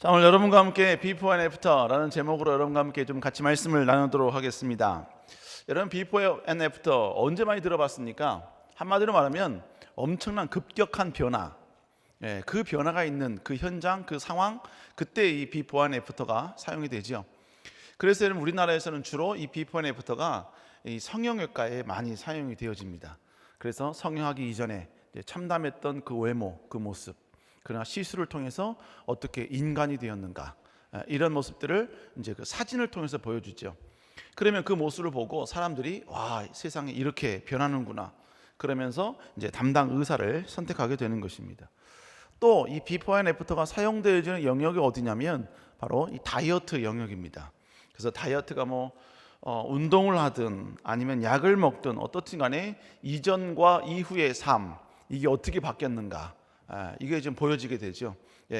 자, 오늘 여러분과 함께 비포 앤 애프터라는 제목으로 여러분과 함께 좀 같이 말씀을 나누도록 하겠습니다. 여러분, 비포 앤 애프터 언제 많이 들어봤습니까? 한마디로 말하면 엄청난 급격한 변화, 그 변화가 있는 그 현장, 그 상황, 그때 이 비포 앤 애프터가 사용이 되죠. 그래서 여러분, 우리나라에서는 주로 이 비포 앤 애프터가 이 성형외과에 많이 사용이 되어집니다. 그래서 성형하기 이전에 참담했던 그 외모, 그 모습, 그러나 시술을 통해서 어떻게 인간이 되었는가, 이런 모습들을 이제 그 사진을 통해서 보여주죠. 그러면 그 모습을 보고 사람들이 와, 세상이 이렇게 변하는구나, 그러면서 이제 담당 의사를 선택하게 되는 것입니다. 또 이 비포 앤 애프터가 사용되어지는 영역이 어디냐면 바로 이 다이어트 영역입니다. 그래서 다이어트가 운동을 하든 아니면 약을 먹든 어떻든 간에 이전과 이후의 삶, 이게 어떻게 바뀌었는가, 이게 좀 보여지게 되죠.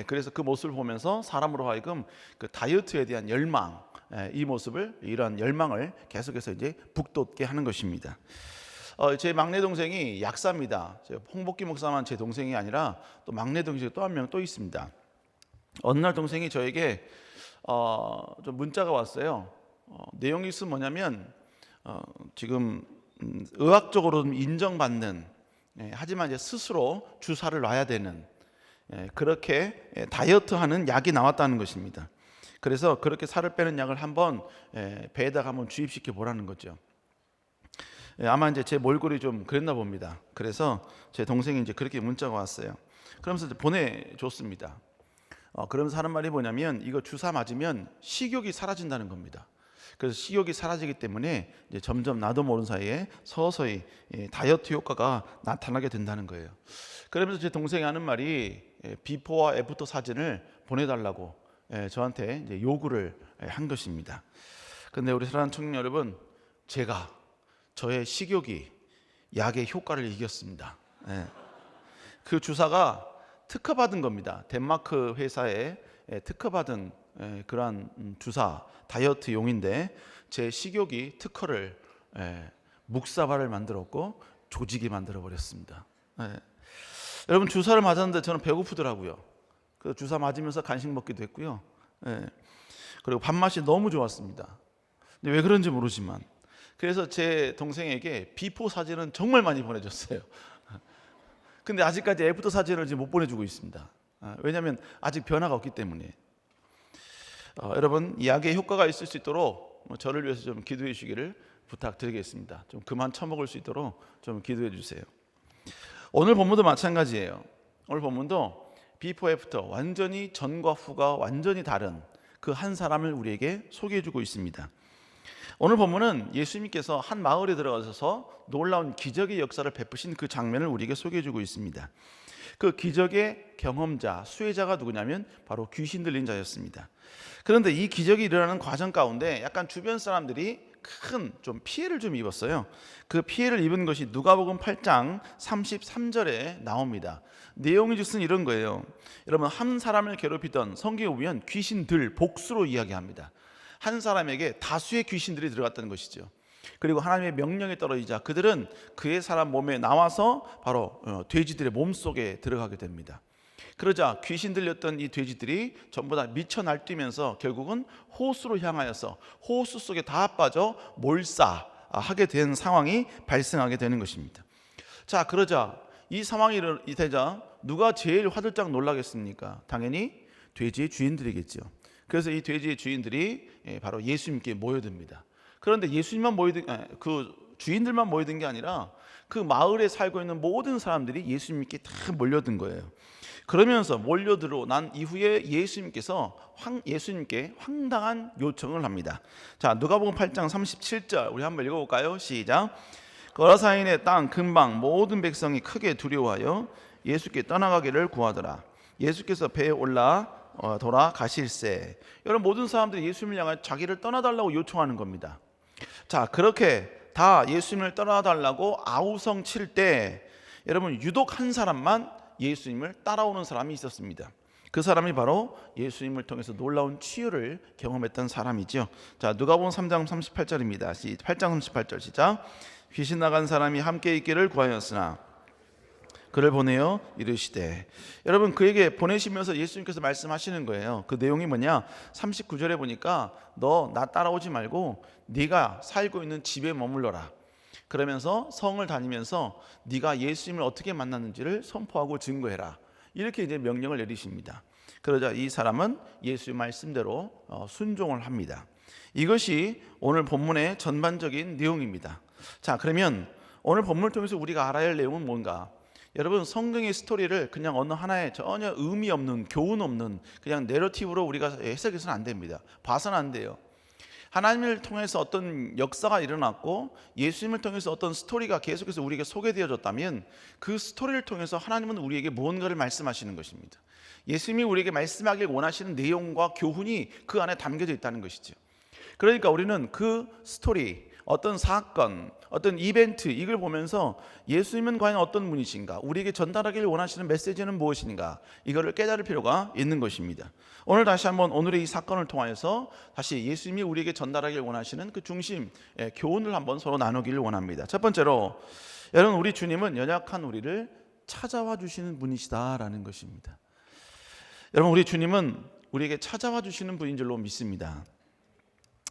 그래서 그 모습을 보면서 사람으로 하여금 그 다이어트에 대한 열망, 이 모습을, 이런 열망을 계속해서 이제 북돋게 하는 것입니다. 제 막내 동생이 약사입니다. 홍복기 목사만 제 동생이 아니라 또 막내 동생이 또 한 명 또 있습니다. 어느 날 동생이 저에게 좀 문자가 왔어요. 내용이 뭐냐면 지금 의학적으로 인정받는, 하지만 이제 스스로 주사를 놔야 되는, 그렇게 다이어트하는 약이 나왔다는 것입니다. 그래서 그렇게 살을 빼는 약을 한번 배에다가 한번 주입시켜 보라는 거죠. 아마 이제 제 몰골이 좀 그랬나 봅니다. 그래서 제 동생이 이제 그렇게 문자가 왔어요. 그러면서 이제 보내줬습니다. 그러면서 하는 말이 뭐냐면, 이거 주사 맞으면 식욕이 사라진다는 겁니다. 그래서 식욕이 사라지기 때문에 이제 점점 나도 모르는 사이에 서서히 다이어트 효과가 나타나게 된다는 거예요. 그러면서 제 동생이 하는 말이 비포와 애프터 사진을 보내달라고 저한테 이제 요구를 한 것입니다. 그런데 우리 사랑하는 청년 여러분, 제가 저의 식욕이 약의 효과를 이겼습니다. 그 주사가 특허받은 겁니다. 덴마크 회사에 특허받은 그러한 주사, 다이어트용인데 제 식욕이 특허를, 묵사발을 만들었고 조직이 만들어 버렸습니다. 여러분, 주사를 맞았는데 저는 배고프더라고요. 그 주사 맞으면서 간식 먹기도 했고요. 그리고 밥맛이 너무 좋았습니다. 근데 왜 그런지 모르지만, 그래서 제 동생에게 비포 사진은 정말 많이 보내줬어요. 근데 아직까지 애프터 사진을 지금 못 보내주고 있습니다. 왜냐하면 아직 변화가 없기 때문에. 여러분, 이 약의 효과가 있을 수 있도록 저를 위해서 좀 기도해 주시기를 부탁드리겠습니다. 좀 그만 처먹을 수 있도록 좀 기도해 주세요. 오늘 본문도 마찬가지예요. 오늘 본문도 비포 애프터, 완전히 전과 후가 완전히 다른 그 한 사람을 우리에게 소개해 주고 있습니다. 오늘 본문은 예수님께서 한 마을에 들어가셔서 놀라운 기적의 역사를 베푸신 그 장면을 우리에게 소개해 주고 있습니다. 그 기적의 경험자, 수혜자가 누구냐면 바로 귀신 들린 자였습니다. 그런데 이 기적이 일어나는 과정 가운데 약간 주변 사람들이 큰 좀 피해를 좀 입었어요. 그 피해를 입은 것이 누가복음 8장 33절에 나옵니다. 내용이 즉슨 이런 거예요. 여러분, 한 사람을 괴롭히던, 성경에 보면 귀신들 복수로 이야기합니다. 한 사람에게 다수의 귀신들이 들어갔다는 것이죠. 그리고 하나님의 명령에 떨어지자 그들은 그의 사람 몸에 나와서 바로 돼지들의 몸속에 들어가게 됩니다. 그러자 귀신 들렸던 이 돼지들이 전부 다 미쳐 날뛰면서 결국은 호수로 향하여서 호수 속에 다 빠져 몰사하게 된 상황이 발생하게 되는 것입니다. 자, 그러자 이 상황이 되자 누가 제일 화들짝 놀라겠습니까? 당연히 돼지의 주인들이겠죠. 그래서 이 돼지의 주인들이 바로 예수님께 모여듭니다. 그런데 예수님만 그 주인들만 모여든 게 아니라 그 마을에 살고 있는 모든 사람들이 예수님께 다 몰려든 거예요. 그러면서 몰려들어 난 이후에 예수님께 황당한 요청을 합니다. 자, 누가복음 8장 37절 우리 한번 읽어볼까요? 시작. 거라사인의 땅 근방 모든 백성이 크게 두려워하여 예수께 떠나가기를 구하더라. 예수께서 배에 올라 돌아가실세. 여러분, 모든 사람들이 예수님을 향해 자기를 떠나달라고 요청하는 겁니다. 자, 그렇게 다 예수님을 떠나달라고 아우성 칠 때 여러분, 유독 한 사람만 예수님을 따라오는 사람이 있었습니다. 그 사람이 바로 예수님을 통해서 놀라운 치유를 경험했던 사람이죠. 자, 누가복음 3장 38절입니다. 8장 38절 시작. 귀신 나간 사람이 함께 있기를 구하였으나 그를 보내어 이르시되. 여러분, 그에게 보내시면서 예수님께서 말씀하시는 거예요. 그 내용이 뭐냐? 39절에 보니까 너 나 따라오지 말고 네가 살고 있는 집에 머물러라. 그러면서 성을 다니면서 네가 예수님을 어떻게 만났는지를 선포하고 증거해라. 이렇게 이제 명령을 내리십니다. 그러자 이 사람은 예수의 말씀대로 순종을 합니다. 이것이 오늘 본문의 전반적인 내용입니다. 자, 그러면 오늘 본문을 통해서 우리가 알아야 할 내용은 뭔가? 여러분, 성경의 스토리를 그냥 어느 하나에 전혀 의미 없는, 교훈 없는 그냥 내러티브로 우리가 해석해서는 안 됩니다. 봐서는 안 돼요. 하나님을 통해서 어떤 역사가 일어났고 예수님을 통해서 어떤 스토리가 계속해서 우리에게 소개되어졌다면 그 스토리를 통해서 하나님은 우리에게 무언가를 말씀하시는 것입니다. 예수님이 우리에게 말씀하길 원하시는 내용과 교훈이 그 안에 담겨져 있다는 것이죠. 그러니까 우리는 그 스토리, 어떤 사건, 어떤 이벤트, 이걸 보면서 예수님은 과연 어떤 분이신가, 우리에게 전달하길 원하시는 메시지는 무엇인가, 이거를 깨달을 필요가 있는 것입니다. 오늘 다시 한번 오늘의 이 사건을 통하여서 다시 예수님이 우리에게 전달하길 원하시는 그 중심, 교훈을 한번 서로 나누기를 원합니다. 첫 번째로, 여러분, 우리 주님은 연약한 우리를 찾아와 주시는 분이시다라는 것입니다. 여러분, 우리 주님은 우리에게 찾아와 주시는 분인 줄로 믿습니다.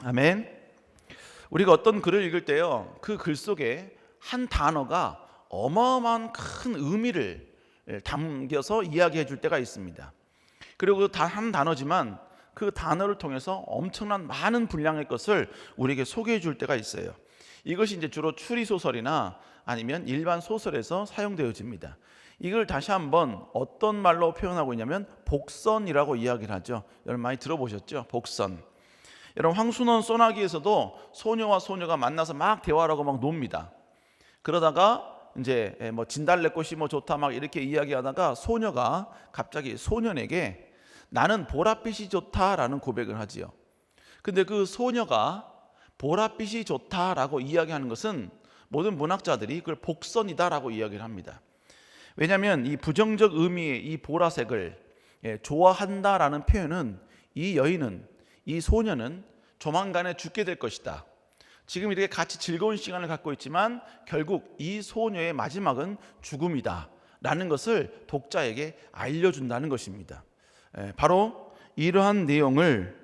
아멘. 우리가 어떤 글을 읽을 때요, 그 글 속에 한 단어가 어마어마한 큰 의미를 담겨서 이야기해 줄 때가 있습니다. 그리고 단 한 단어지만 그 단어를 통해서 엄청난 많은 분량의 것을 우리에게 소개해 줄 때가 있어요. 이것이 이제 주로 추리소설이나 아니면 일반 소설에서 사용되어집니다. 이걸 다시 한번 어떤 말로 표현하고 있냐면 복선이라고 이야기를 하죠. 여러분 많이 들어보셨죠? 복선. 여러분, 황순원 소나기에서도 소녀와 소녀가 만나서 막 대화를 하고 막 놉니다. 그러다가 이제 뭐 진달래꽃이 뭐 좋다 막 이렇게 이야기하다가 소녀가 갑자기 소년에게 나는 보랏빛이 좋다라는 고백을 하지요. 근데 그 소녀가 보랏빛이 좋다라고 이야기하는 것은 모든 문학자들이 그걸 복선이다라고 이야기를 합니다. 왜냐하면 이 부정적 의미의 이 보라색을 좋아한다라는 표현은 이 여인은, 이 소녀는 조만간에 죽게 될 것이다. 지금 이렇게 같이 즐거운 시간을 갖고 있지만 결국 이 소녀의 마지막은 죽음이다 라는 것을 독자에게 알려준다는 것입니다. 바로 이러한 내용을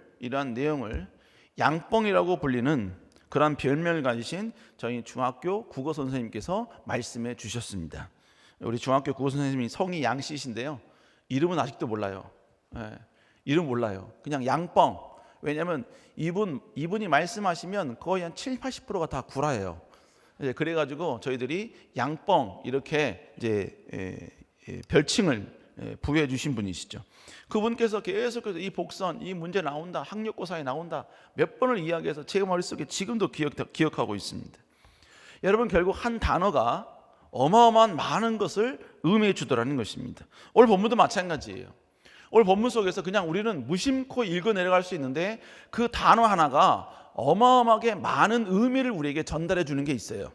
양뻥이라고 불리는 그런 별명을 가지신 저희 중학교 국어 선생님께서 말씀해 주셨습니다. 우리 중학교 국어 선생님이 성이 양씨신데요, 이름은 아직도 몰라요. 이름 몰라요. 그냥 양뻥. 왜냐하면 이분이 말씀하시면 거의 한 70-80%가 다 구라예요. 그래가지고 저희들이 양뻥 이렇게 이제 별칭을 부여해 주신 분이시죠. 그분께서 계속해서 이 복선, 이 문제 나온다, 학력고사에 나온다 몇 번을 이야기해서 제 머릿속에 지금도 기억하고 있습니다. 여러분, 결국 한 단어가 어마어마한 많은 것을 의미해 주더라는 것입니다. 오늘 본문도 마찬가지예요. 오늘 본문 속에서 그냥 우리는 무심코 읽어 내려갈 수 있는데 그 단어 하나가 어마어마하게 많은 의미를 우리에게 전달해 주는 게 있어요.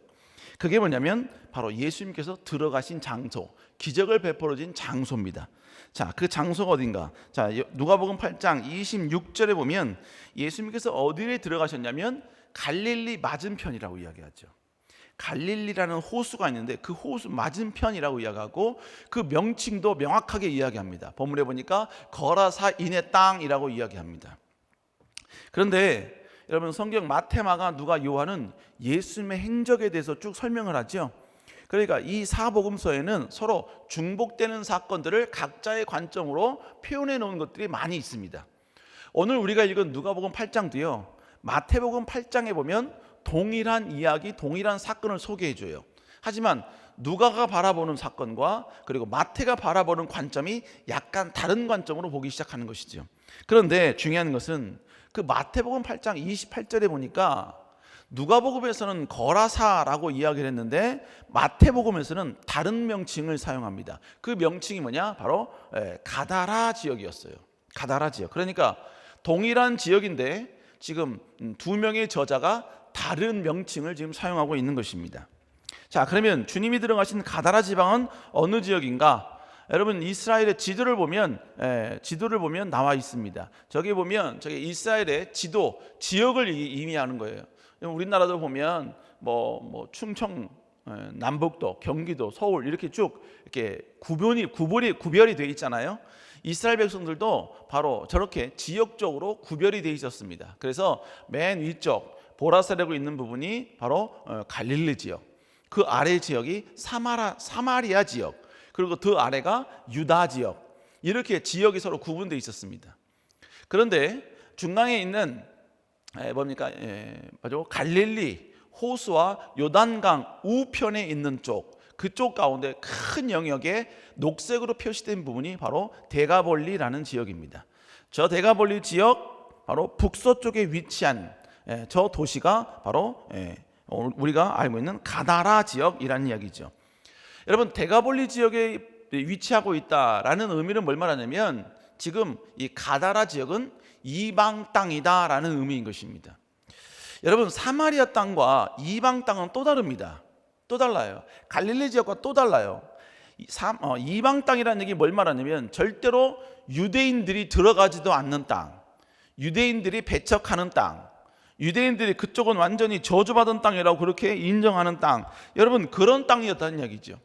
그게 뭐냐면 바로 예수님께서 들어가신 장소, 기적을 베풀어진 장소입니다. 자, 그 장소가 어딘가? 자, 누가복음 8장 26절에 보면 예수님께서 어디에 들어가셨냐면 갈릴리 맞은편이라고 이야기하죠. 갈릴리라는 호수가 있는데 그 호수 맞은편이라고 이야기하고 그 명칭도 명확하게 이야기합니다. 본문에 보니까 거라사인의 땅이라고 이야기합니다. 그런데 여러분, 성경 마태, 마가, 누가, 요한은 예수님의 행적에 대해서 쭉 설명을 하죠. 그러니까 이 사복음서에는 서로 중복되는 사건들을 각자의 관점으로 표현해 놓은 것들이 많이 있습니다. 오늘 우리가 읽은 누가복음 8장도요, 마태복음 8장에 보면 동일한 이야기, 동일한 사건을 소개해 줘요. 하지만 누가가 바라보는 사건과 그리고 마태가 바라보는 관점이 약간 다른 관점으로 보기 시작하는 것이죠. 그런데 중요한 것은 그 마태복음 8장 28절에 보니까 누가복음에서는 거라사라고 이야기를 했는데 마태복음에서는 다른 명칭을 사용합니다. 그 명칭이 뭐냐? 바로 가다라 지역이었어요. 가다라 지역. 그러니까 동일한 지역인데 지금 두 명의 저자가 다른 명칭을 지금 사용하고 있는 것입니다. 자, 그러면 주님이 들어가신 가다라 지방은 어느 지역인가? 여러분, 이스라엘의 지도를 보면 나와 있습니다. 저기 보면 저기 이스라엘의 지도, 지역을 의미하는 거예요. 우리나라도 보면 뭐 충청 남북도, 경기도, 서울 이렇게 쭉 이렇게 구별이 돼 있잖아요. 이스라엘 백성들도 바로 저렇게 지역적으로 구별이 돼 있었습니다. 그래서 맨 위쪽 보라색으로 있는 부분이 바로 갈릴리 지역, 그 아래 지역이 사마리아 지역, 그리고 그 아래가 유다 지역, 이렇게 지역이 서로 구분되어 있었습니다. 그런데 중앙에 있는 갈릴리 호수와 요단강 우편에 있는 그쪽 가운데 큰 영역에 녹색으로 표시된 부분이 바로 데가볼리라는 지역입니다. 저 데가볼리 지역 바로 북서쪽에 위치한 저 도시가 바로 우리가 알고 있는 가다라 지역이라는 이야기죠. 여러분, 데가볼리 지역에 위치하고 있다라는 의미는 뭘 말하냐면 지금 이 가다라 지역은 이방 땅이다라는 의미인 것입니다. 여러분, 사마리아 땅과 이방 땅은 또 다릅니다. 또 달라요. 갈릴리 지역과 또 달라요. 이방 땅이라는 얘기 뭘 말하냐면 절대로 유대인들이 들어가지도 않는 땅, 유대인들이 배척하는 땅, 유대인들이 그쪽은 완전히 저주받은 땅이라고 그렇게 인정하는 땅, 여러분 그런 땅이었다는 얘기죠.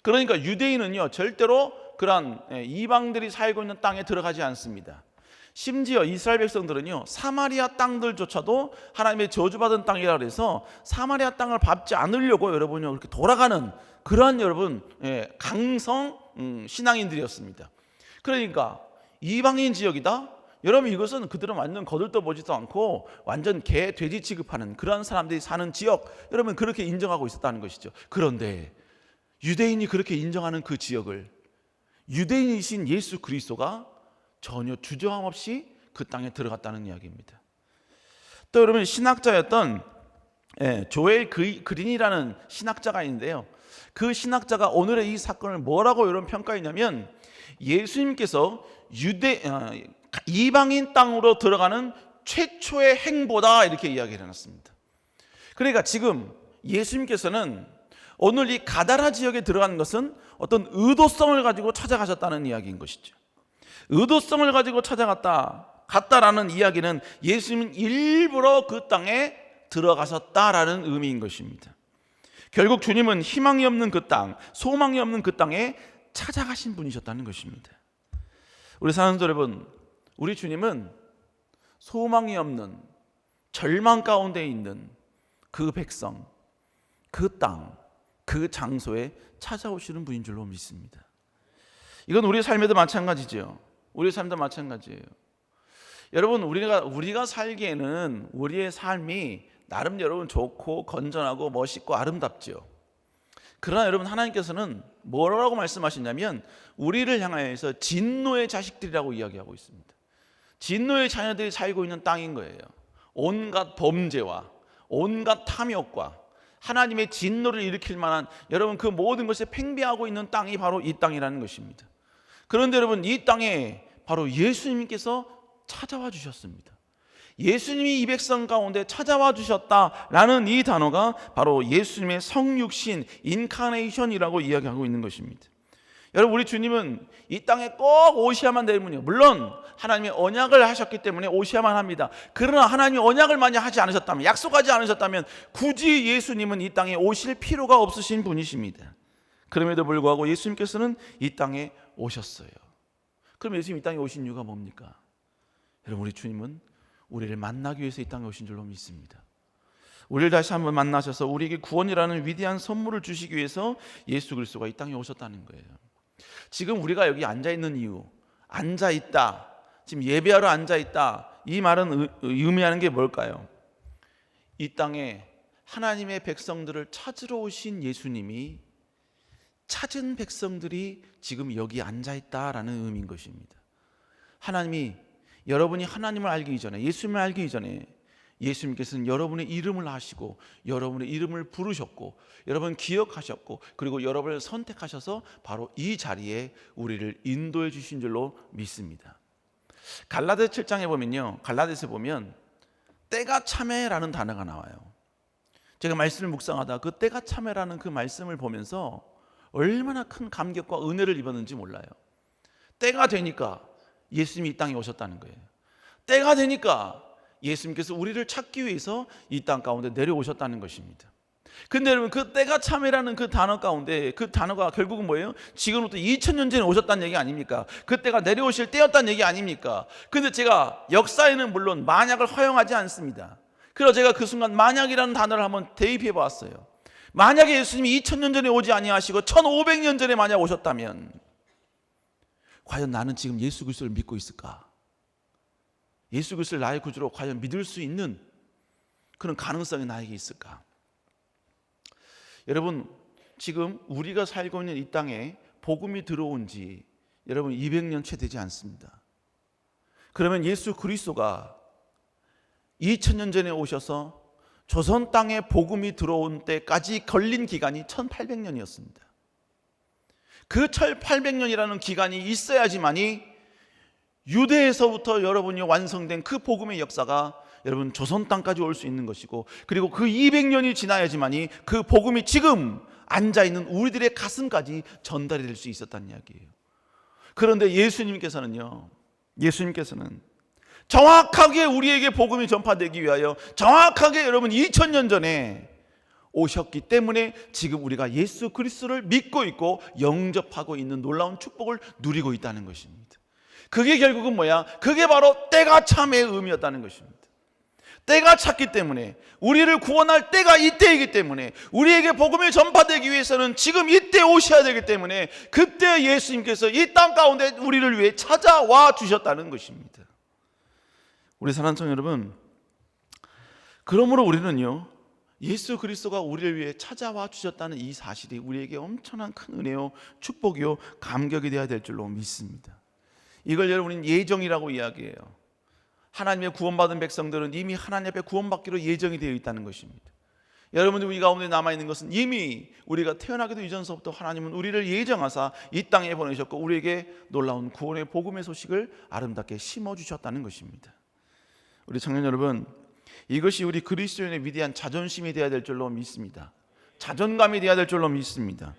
그러니까 유대인은요 절대로 그런 이방들이 살고 있는 땅에 들어가지 않습니다. 심지어 이스라엘 백성들은요 사마리아 땅들조차도 하나님의 저주받은 땅이라 그래서 사마리아 땅을 밟지 않으려고 여러분요 그렇게 돌아가는 그러한 여러분 강성 신앙인들이었습니다. 그러니까 이방인 지역이다. 여러분, 이것은 그들은 완전 거들떠보지도 않고 완전 개 돼지 취급하는 그러한 사람들이 사는 지역, 여러분 그렇게 인정하고 있었다는 것이죠. 그런데 유대인이 그렇게 인정하는 그 지역을 유대인이신 예수 그리스도가 전혀 주저함 없이 그 땅에 들어갔다는 이야기입니다. 또 여러분, 신학자였던 조엘 그린이라는 신학자가 있는데요, 그 신학자가 오늘의 이 사건을 뭐라고 여러분 평가했냐면 예수님께서 이방인 땅으로 들어가는 최초의 행보다, 이렇게 이야기를 해놨습니다. 그러니까 지금 예수님께서는 오늘 이 가다라 지역에 들어가는 것은 어떤 의도성을 가지고 찾아가셨다는 이야기인 것이죠. 의도성을 가지고 갔다라는 이야기는 예수님은 일부러 그 땅에 들어가셨다라는 의미인 것입니다. 결국 주님은 희망이 없는 그 땅, 소망이 없는 그 땅에 찾아가신 분이셨다는 것입니다. 우리 사랑하는 여러분, 우리 주님은 소망이 없는 절망 가운데 있는 그 백성, 그 땅, 그 장소에 찾아오시는 분인 줄로 믿습니다. 이건 우리의 삶에도 마찬가지죠. 우리의 삶도 마찬가지예요. 여러분, 우리가 살기에는 우리의 삶이 나름 여러분 좋고 건전하고 멋있고 아름답죠. 그러나 여러분, 하나님께서는 뭐라고 말씀하시냐면 우리를 향하여서 진노의 자식들이라고 이야기하고 있습니다. 진노의 자녀들이 살고 있는 땅인 거예요. 온갖 범죄와 온갖 탐욕과 하나님의 진노를 일으킬 만한 여러분 그 모든 것에 팽배하고 있는 땅이 바로 이 땅이라는 것입니다. 그런데 여러분, 이 땅에 바로 예수님께서 찾아와 주셨습니다. 예수님이 이 백성 가운데 찾아와 주셨다라는 이 단어가 바로 예수님의 성육신, 인카네이션이라고 이야기하고 있는 것입니다. 여러분, 우리 주님은 이 땅에 꼭 오셔야만 되는 분이에요. 물론 하나님이 언약을 하셨기 때문에 오셔야만 합니다. 그러나 하나님이 언약을 만약 하지 않으셨다면, 약속하지 않으셨다면 굳이 예수님은 이 땅에 오실 필요가 없으신 분이십니다. 그럼에도 불구하고 예수님께서는 이 땅에 오셨어요. 그럼 예수님 이 땅에 오신 이유가 뭡니까? 여러분, 우리 주님은 우리를 만나기 위해서 이 땅에 오신 줄로 믿습니다. 우리를 다시 한번 만나셔서 우리에게 구원이라는 위대한 선물을 주시기 위해서 예수 그리스도가 이 땅에 오셨다는 거예요. 지금 우리가 여기 앉아있는 이유, 앉아있다, 지금 예배하러 앉아있다, 이 말은 의미하는 게 뭘까요? 이 땅에 하나님의 백성들을 찾으러 오신 예수님이 찾은 백성들이 지금 여기 앉아있다라는 의미인 것입니다. 하나님이 여러분이 하나님을 알기 이전에, 예수님을 알기 이전에 예수님께서는 여러분의 이름을 아시고 여러분의 이름을 부르셨고 여러분 기억하셨고 그리고 여러분을 선택하셔서 바로 이 자리에 우리를 인도해 주신 줄로 믿습니다. 갈라디아 7장에 보면요, 갈라디아서 보면 때가 참에라는 단어가 나와요. 제가 말씀을 묵상하다 그 때가 참에라는 그 말씀을 보면서 얼마나 큰 감격과 은혜를 입었는지 몰라요. 때가 되니까 예수님이 이 땅에 오셨다는 거예요. 때가 되니까 예수님께서 우리를 찾기 위해서 이 땅 가운데 내려오셨다는 것입니다. 근데 여러분, 그 때가 참이라는 그 단어 가운데 그 단어가 결국은 뭐예요? 지금부터 2000년 전에 오셨다는 얘기 아닙니까? 그때가 내려오실 때였다는 얘기 아닙니까? 근데 제가 역사에는 물론 만약을 허용하지 않습니다. 그래서 제가 그 순간 만약이라는 단어를 한번 대입해 보았어요. 만약에 예수님이 2000년 전에 오지 아니하시고 1500년 전에 만약 오셨다면 과연 나는 지금 예수 그리스도를 믿고 있을까? 예수 그리스도를 나의 구주로 과연 믿을 수 있는 그런 가능성이 나에게 있을까? 여러분, 지금 우리가 살고 있는 이 땅에 복음이 들어온 지 여러분 200년 채 되지 않습니다. 그러면 예수 그리스도가 2000년 전에 오셔서 조선 땅에 복음이 들어온 때까지 걸린 기간이 1800년이었습니다. 그 1800년이라는 기간이 있어야지만이 유대에서부터 여러분이 완성된 그 복음의 역사가 여러분 조선 땅까지 올 수 있는 것이고, 그리고 그 200년이 지나야지만이 그 복음이 지금 앉아있는 우리들의 가슴까지 전달이 될 수 있었다는 이야기예요. 그런데 예수님께서는 정확하게 우리에게 복음이 전파되기 위하여 정확하게 여러분 2000년 전에 오셨기 때문에 지금 우리가 예수 그리스도를 믿고 있고 영접하고 있는 놀라운 축복을 누리고 있다는 것입니다. 그게 결국은 뭐야? 그게 바로 때가 참의 의미였다는 것입니다. 때가 찼기 때문에, 우리를 구원할 때가 이때이기 때문에, 우리에게 복음이 전파되기 위해서는 지금 이때 오셔야 되기 때문에 그때 예수님께서 이 땅 가운데 우리를 위해 찾아와 주셨다는 것입니다. 우리 사랑하는 청년 여러분, 그러므로 우리는요, 예수 그리스도가 우리를 위해 찾아와 주셨다는 이 사실이 우리에게 엄청난 큰 은혜요, 축복이요, 감격이 되어야 될 줄로 믿습니다. 이걸 여러분은 예정이라고 이야기해요. 하나님의 구원받은 백성들은 이미 하나님 앞에 구원받기로 예정이 되어 있다는 것입니다. 여러분들 우리 가운데 남아있는 것은 이미 우리가 태어나기도 이전서부터 하나님은 우리를 예정하사 이 땅에 보내셨고 우리에게 놀라운 구원의 복음의 소식을 아름답게 심어주셨다는 것입니다. 우리 청년 여러분, 이것이 우리 그리스도인의 위대한 자존심이 되어야 될 줄로 믿습니다. 자존감이 되어야 될 줄로 믿습니다.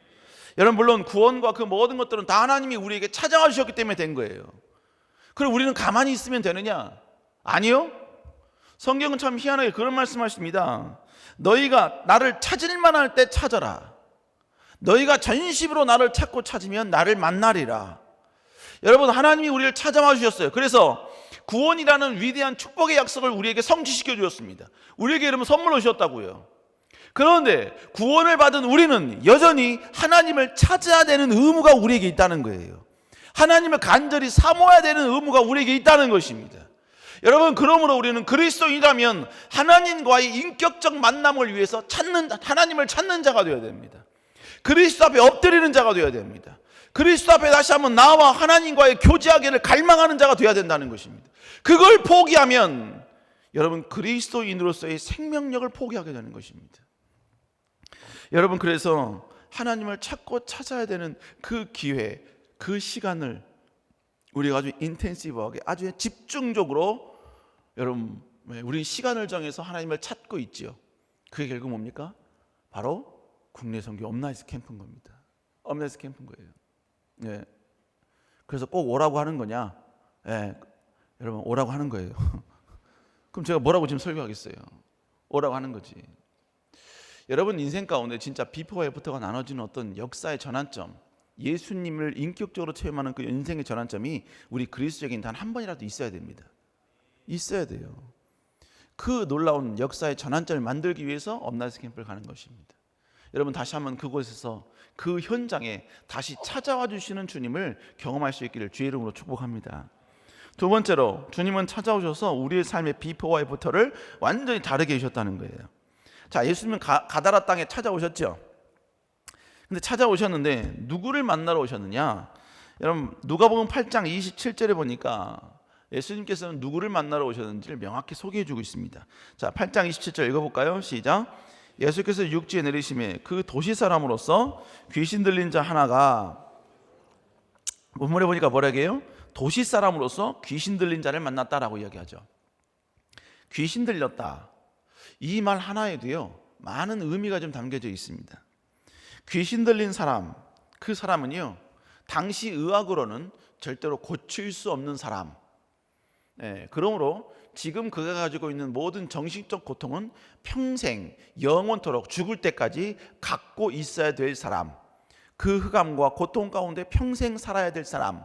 여러분, 물론 구원과 그 모든 것들은 다 하나님이 우리에게 찾아와 주셨기 때문에 된 거예요. 그럼 우리는 가만히 있으면 되느냐? 아니요. 성경은 참 희한하게 그런 말씀하십니다. 너희가 나를 찾을 만할 때 찾아라. 너희가 전심으로 나를 찾고 찾으면 나를 만나리라. 여러분, 하나님이 우리를 찾아와 주셨어요. 그래서 구원이라는 위대한 축복의 약속을 우리에게 성취시켜 주셨습니다. 우리에게 여러분 선물로 주셨다고요. 그런데 구원을 받은 우리는 여전히 하나님을 찾아야 되는 의무가 우리에게 있다는 거예요. 하나님을 간절히 사모해야 되는 의무가 우리에게 있다는 것입니다. 여러분, 그러므로 우리는 그리스도인이라면 하나님과의 인격적 만남을 위해서 하나님을 찾는 자가 되어야 됩니다. 그리스도 앞에 엎드리는 자가 되어야 됩니다. 그리스도 앞에 다시 한번 나와 하나님과의 교제하기를 갈망하는 자가 되어야 된다는 것입니다. 그걸 포기하면 여러분 그리스도인으로서의 생명력을 포기하게 되는 것입니다. 여러분, 그래서 하나님을 찾고 찾아야 되는 그 기회, 그 시간을 우리가 아주 인텐시브하게, 아주 집중적으로 여러분 우리 시간을 정해서 하나님을 찾고 있지요. 그게 결국 뭡니까? 바로 국내 선교 업나이스 캠프인 겁니다. 업나이스 캠프인 거예요. 네. 그래서 꼭 오라고 하는 거냐? 네. 여러분, 오라고 하는 거예요. 그럼 제가 뭐라고 지금 설교하겠어요? 오라고 하는 거지. 여러분 인생 가운데 진짜 비포와 애프터가 나눠지는 어떤 역사의 전환점, 예수님을 인격적으로 체험하는 그 인생의 전환점이 우리 그리스도에게는 단 한 번이라도 있어야 됩니다. 있어야 돼요. 그 놀라운 역사의 전환점을 만들기 위해서 업나이스 캠프를 가는 것입니다. 여러분, 다시 한번 그곳에서 그 현장에 다시 찾아와 주시는 주님을 경험할 수 있기를 주의 이름으로 축복합니다. 두 번째로, 주님은 찾아오셔서 우리의 삶의 비포와 애프터를 완전히 다르게 해주셨다는 거예요. 자, 예수님은 가다라 땅에 찾아오셨죠. 근데 찾아오셨는데 누구를 만나러 오셨느냐? 여러분, 누가복음 8장 27절에 보니까 예수님께서는 누구를 만나러 오셨는지를 명확히 소개해주고 있습니다. 자, 8장 27절 읽어볼까요? 시작. 예수께서 육지에 내리심에 그 도시 사람으로서 귀신 들린 자 하나가, 본문에 보니까 뭐라고 해요? 도시 사람으로서 귀신 들린 자를 만났다라고 이야기하죠. 귀신 들렸다, 이 말 하나에도요 많은 의미가 좀 담겨져 있습니다. 귀신 들린 사람, 그 사람은요 당시 의학으로는 절대로 고칠 수 없는 사람, 그러므로 지금 그가 가지고 있는 모든 정신적 고통은 평생 영원토록 죽을 때까지 갖고 있어야 될 사람, 그 흑암과 고통 가운데 평생 살아야 될 사람,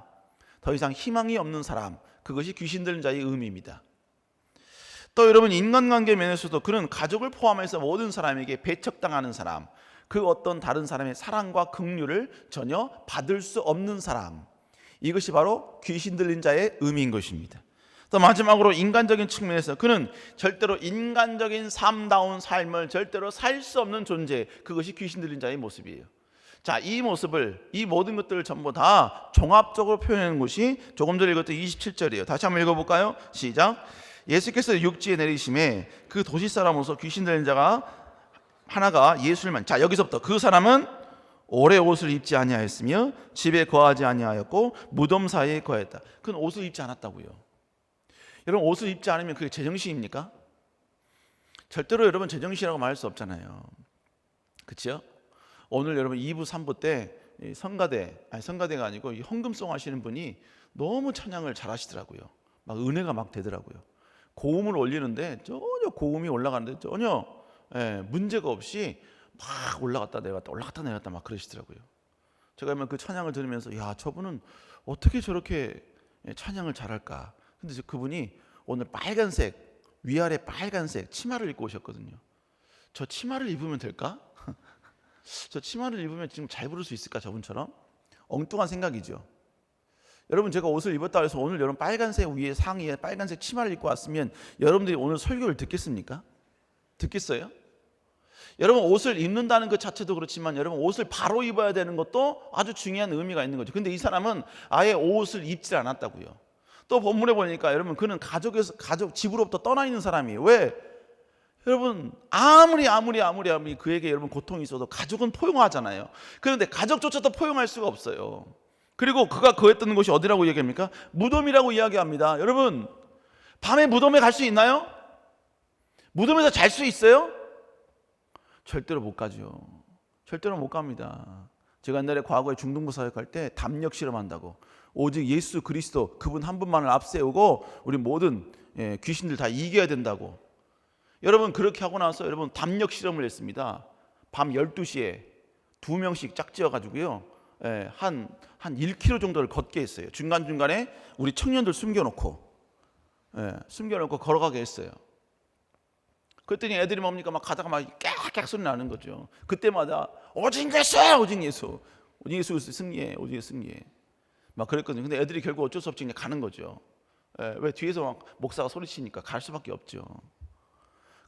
더 이상 희망이 없는 사람, 그것이 귀신 들린 자의 의미입니다. 또 여러분, 인간관계 면에서도 그는 가족을 포함해서 모든 사람에게 배척당하는 사람, 그 어떤 다른 사람의 사랑과 긍휼을 전혀 받을 수 없는 사람, 이것이 바로 귀신 들린 자의 의미인 것입니다. 또 마지막으로 인간적인 측면에서 그는 절대로 인간적인 삶다운 삶을 절대로 살 수 없는 존재, 그것이 귀신 들린 자의 모습이에요. 자, 이 모습을, 이 모든 것들을 전부 다 종합적으로 표현하는 것이 조금 전에 읽었던 27절이에요. 다시 한번 읽어볼까요? 시작. 예수께서 육지에 내리심에 그 도시 사람으로서 귀신 들린 자가 하나가 예수를 자, 여기서부터 그 사람은 오래 옷을 입지 아니하였으며 집에 거하지 아니하였고 무덤 사이에 거했다. 그는 옷을 입지 않았다고요. 여러분, 옷을 입지 않으면 그게 제정신입니까? 절대로 여러분 제정신이라고 말할 수 없잖아요. 그렇죠? 오늘 여러분 2부 3부 때 성가대가 아니고 헌금송 하시는 분이 너무 찬양을 잘 하시더라고요. 막 은혜가 막 되더라고요. 고음을 올리는데 전혀 고음이 올라가는데 전혀 문제가 없이 막 올라갔다 내렸다 막 그러시더라고요. 제가 그 찬양을 들으면서 야, 저분은 어떻게 저렇게 찬양을 잘할까. 근데 그분이 오늘 빨간색, 위아래 빨간색 치마를 입고 오셨거든요. 저 치마를 입으면 될까? 저 치마를 입으면 지금 잘 부를 수 있을까, 저분처럼? 엉뚱한 생각이죠. 여러분, 제가 옷을 입었다 해서 오늘 여러분 빨간색 위에 상의에 빨간색 치마를 입고 왔으면 여러분들이 오늘 설교를 듣겠습니까? 듣겠어요? 여러분, 옷을 입는다는 것 자체도 그렇지만 여러분 옷을 바로 입어야 되는 것도 아주 중요한 의미가 있는 거죠. 근데 이 사람은 아예 옷을 입지 않았다고요. 또 본문에 보니까 여러분 그는 가족 집으로부터 떠나 있는 사람이에요. 왜? 여러분, 아무리 그에게 여러분 고통이 있어도 가족은 포용하잖아요. 그런데 가족조차도 포용할 수가 없어요. 그리고 그가 거했던 곳이 어디라고 얘기합니까? 무덤이라고 이야기합니다. 여러분, 밤에 무덤에 갈 수 있나요? 무덤에서 잘 수 있어요? 절대로 못 가죠. 절대로 못 갑니다. 제가 옛날에 과거에 중등부 사역할 때 담력 실험한다고, 오직 예수 그리스도 그분 한 분만을 앞세우고 우리 모든 귀신들 다 이겨야 된다고, 여러분 그렇게 하고 나서 여러분 담력 실험을 했습니다. 밤 12시에 2명씩 짝지어 가지고요, 한 1km 정도를 걷게 했어요. 중간중간에 우리 청년들 숨겨놓고 걸어가게 했어요. 그랬더니 애들이 뭡니까? 막 가다가 막 깨악 소리 나는 거죠. 그때마다 오직 예수 승리해, 오직 예수 승리해 막 그랬거든요. 근데 애들이 결국 어쩔 수 없이 그냥 가는 거죠. 왜? 뒤에서 막 목사가 소리치니까 갈 수밖에 없죠.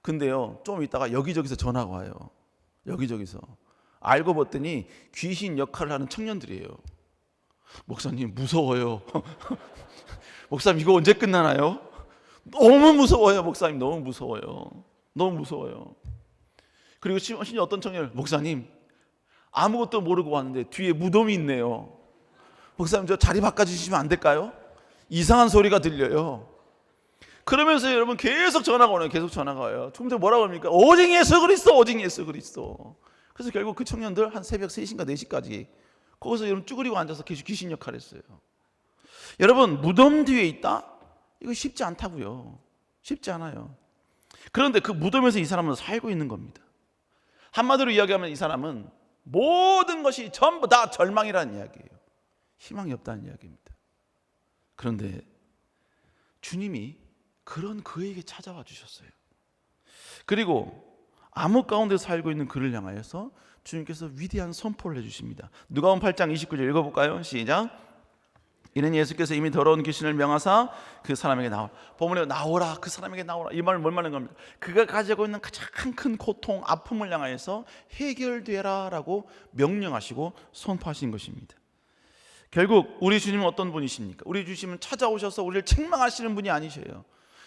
근데요, 좀 있다가 여기저기서 전화가 와요. 여기저기서. 알고 봤더니 귀신 역할을 하는 청년들이에요. 목사님 무서워요. 목사님 이거 언제 끝나나요? 너무 무서워요. 목사님 너무 무서워요. 너무 무서워요. 그리고 심지어 어떤 청년, 목사님 아무것도 모르고 왔는데 뒤에 무덤이 있네요. 목사님 저 자리 바꿔주시면 안 될까요? 이상한 소리가 들려요. 그러면서 여러분 계속 전화가 오네요. 계속 전화가 와요. 좀 전에 뭐라고 합니까? 오직 예수 그리스도, 오직 예수 그리스도. 그래서 결국 그 청년들 한 새벽 3시인가 4시까지 거기서 여러분 쭈그리고 앉아서 계속 귀신 역할을 했어요. 여러분, 무덤 뒤에 있다? 이거 쉽지 않다고요. 쉽지 않아요. 그런데 그 무덤에서 이 사람은 살고 있는 겁니다. 한마디로 이야기하면 이 사람은 모든 것이 전부 다 절망이라는 이야기예요. 희망이 없다는 이야기입니다. 그런데 주님이 그런 그에게 찾아와 주셨어요. 그리고 암흑 가운데 살고 있는 그를 향하여서 주님께서 위대한 선포를 해주십니다. 누가복음 8장 29절 읽어볼까요? 시작. 이는 예수께서 이미 더러운 귀신을 명하사 그 사람에게 나오라. 본문에 나오라, 그 사람에게 나오라. 이 말은 뭘 말하는 겁니까? 그가 가지고 있는 가장 큰 고통, 아픔을 향하여서 해결되라 라고 명령하시고 선포하신 것입니다. 결국 우리 주님은 어떤 분이십니까? 우리 주님은 찾아오셔서 우리를 책망하시는 분이 아니셔요.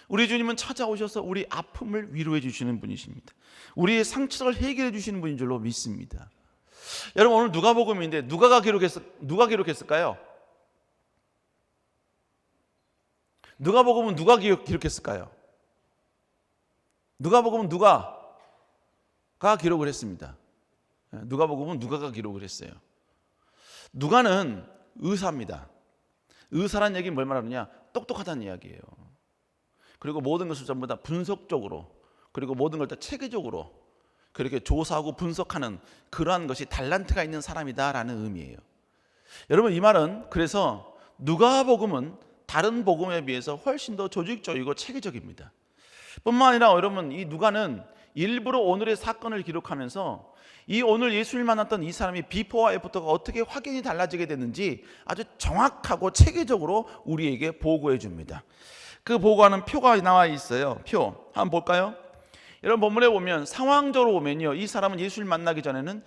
우리 주님은 찾아오셔서 우리 아픔을 위로해 주시는 분이십니다. 우리의 상처를 해결해 주시는 분인 줄로 믿습니다. 여러분, 오늘 누가복음인데 누가 기록했을까요? 누가복음은 누가 기록했을까요? 누가복음은 누가가 기록을 했습니다. 누가복음은 누가가 기록을 했어요. 누가는 의사입니다. 의사란 얘기는 뭘 말하느냐? 똑똑하다는 이야기예요. 그리고 모든 것을 전부 다 분석적으로, 그리고 모든 걸 다 체계적으로 그렇게 조사하고 분석하는 그러한 것이 달란트가 있는 사람이다라는 의미예요. 여러분, 이 말은 그래서 누가복음은 다른 복음에 비해서 훨씬 더 조직적이고 체계적입니다. 뿐만 아니라 여러분, 이 누가는 일부러 오늘의 사건을 기록하면서 이 오늘 예수를 만났던 이 사람이 비포와 애프터가 어떻게 확연히 달라지게 됐는지 아주 정확하고 체계적으로 우리에게 보고해 줍니다. 그 보고하는 표가 나와 있어요. 표 한번 볼까요? 여러분, 본문에 보면 상황적으로 보면요, 이 사람은 예수를 만나기 전에는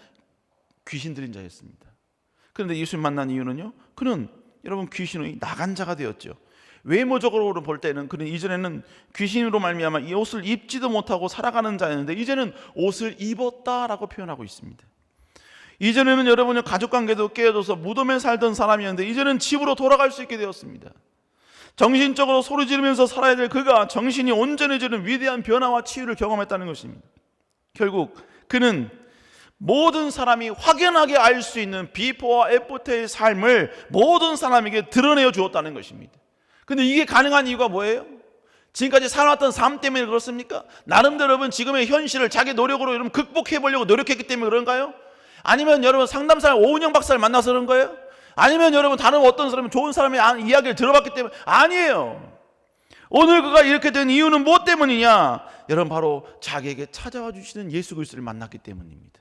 귀신 들린 자였습니다. 그런데 예수를 만난 이유는요, 그는 여러분 귀신이 나간 자가 되었죠. 외모적으로 볼 때는 그는 이전에는 귀신으로 말미암아 이 옷을 입지도 못하고 살아가는 자였는데 이제는 옷을 입었다라고 표현하고 있습니다. 이전에는 여러분의 가족관계도 깨어져서 무덤에 살던 사람이었는데 이제는 집으로 돌아갈 수 있게 되었습니다. 정신적으로 소리 지르면서 살아야 될 그가 정신이 온전해지는 위대한 변화와 치유를 경험했다는 것입니다. 결국 그는 모든 사람이 확연하게 알 수 있는 비포와 애프터의 삶을 모든 사람에게 드러내어 주었다는 것입니다. 근데 이게 가능한 이유가 뭐예요? 지금까지 살아왔던 삶 때문에 그렇습니까? 나름대로 여러분 지금의 현실을 자기 노력으로 여러분 극복해 보려고 노력했기 때문에 그런가요? 아니면 여러분 상담사 오은영 박사를 만나서 그런 거예요? 아니면 여러분 다른 어떤 사람이 좋은 사람의 이야기를 들어봤기 때문에? 아니에요. 오늘 그가 이렇게 된 이유는 무엇 때문이냐? 여러분 바로 자기에게 찾아와 주시는 예수 그리스도를 만났기 때문입니다.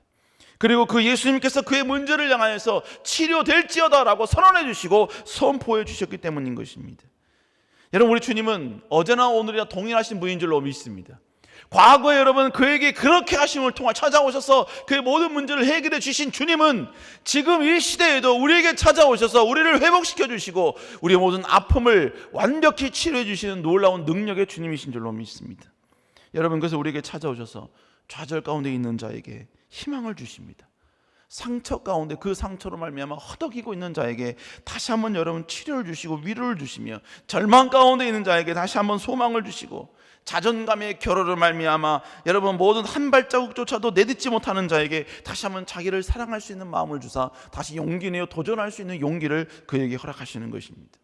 그리고 그 예수님께서 그의 문제를 향하여서 치료될지어다라고 선언해 주시고 선포해 주셨기 때문인 것입니다. 여러분, 우리 주님은 어제나 오늘이나 동일하신 분인 줄로 믿습니다. 과거에 여러분 그에게 그렇게 하심을 통해 찾아오셔서 그의 모든 문제를 해결해 주신 주님은 지금 이 시대에도 우리에게 찾아오셔서 우리를 회복시켜 주시고 우리의 모든 아픔을 완벽히 치료해 주시는 놀라운 능력의 주님이신 줄로 믿습니다. 여러분, 그래서 우리에게 찾아오셔서 좌절 가운데 있는 자에게 희망을 주십니다. 상처 가운데 그 상처로 말미암아 허덕이고 있는 자에게 다시 한번 여러분 치료를 주시고 위로를 주시며 절망 가운데 있는 자에게 다시 한번 소망을 주시고 자존감의 결여로 말미암아 여러분 모든 한 발자국조차도 내딛지 못하는 자에게 다시 한번 자기를 사랑할 수 있는 마음을 주사 다시 용기 내어 도전할 수 있는 용기를 그에게 허락하시는 것입니다.